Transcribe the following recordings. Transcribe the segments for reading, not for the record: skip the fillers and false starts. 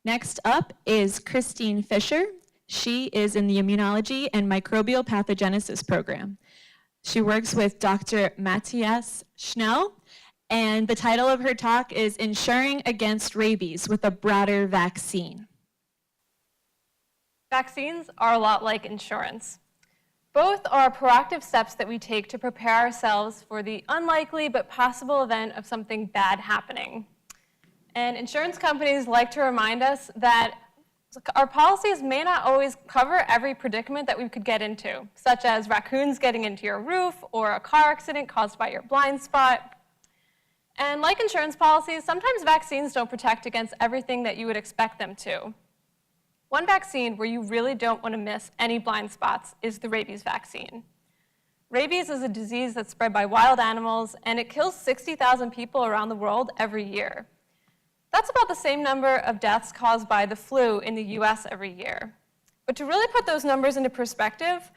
Next up is Christine Fisher. She is in the Immunology and Microbial Pathogenesis program. She works with Dr. Matthias Schnell, and the title of her talk is Ensuring Against Rabies with a Broader Vaccine. Vaccines are a lot like insurance. Both are proactive steps that we take to prepare ourselves for the unlikely but possible event of something bad happening. And insurance companies like to remind us that our policies may not always cover every predicament that we could get into, such as raccoons getting into your roof or a car accident caused by your blind spot. And like insurance policies, sometimes vaccines don't protect against everything that you would expect them to. One vaccine where you really don't want to miss any blind spots is the rabies vaccine. Rabies is a disease that's spread by wild animals, and it kills 60,000 people around the world every year. That's about the same number of deaths caused by the flu in the US every year. But to really put those numbers into perspective,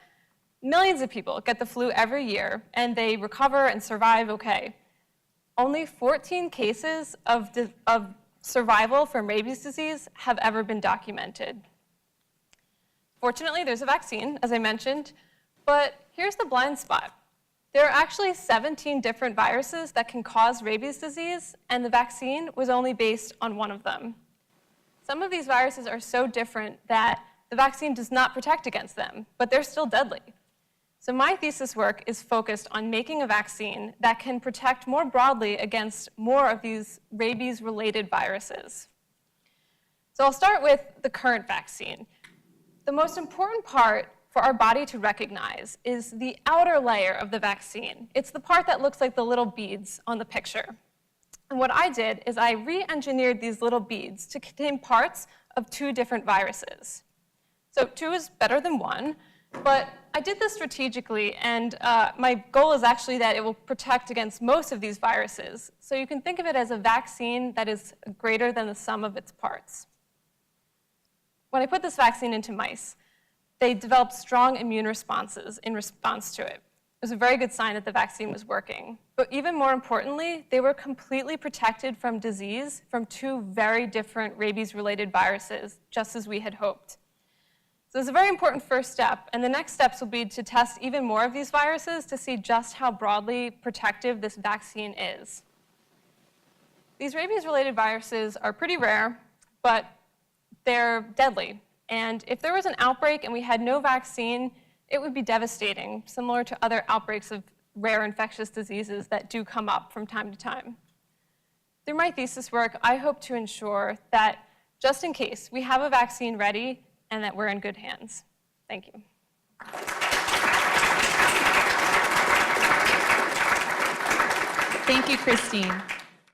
millions of people get the flu every year, and they recover and survive okay. Only 14 cases of survival from rabies disease have ever been documented. Fortunately, there's a vaccine, as I mentioned, but here's the blind spot. There are actually 17 different viruses that can cause rabies disease, and the vaccine was only based on one of them. Some of these viruses are so different that the vaccine does not protect against them, but they're still deadly. So my thesis work is focused on making a vaccine that can protect more broadly against more of these rabies-related viruses. So I'll start with the current vaccine. The most important part for our body to recognize is the outer layer of the vaccine. It's the part that looks like the little beads on the picture. And what I did is I re-engineered these little beads to contain parts of 2 different viruses. So 2 is better than 1, but I did this strategically, and my goal is actually that it will protect against most of these viruses. So you can think of it as a vaccine that is greater than the sum of its parts. When I put this vaccine into mice, they developed strong immune responses in response to it. It was a very good sign that the vaccine was working. But even more importantly, they were completely protected from disease from 2 very different rabies-related viruses, just as we had hoped. So it's a very important first step, and the next steps will be to test even more of these viruses to see just how broadly protective this vaccine is. These rabies-related viruses are pretty rare, but they're deadly. And if there was an outbreak and we had no vaccine, it would be devastating, similar to other outbreaks of rare infectious diseases that do come up from time to time. Through my thesis work, I hope to ensure that, just in case, we have a vaccine ready and that we're in good hands. Thank you. Thank you, Christine.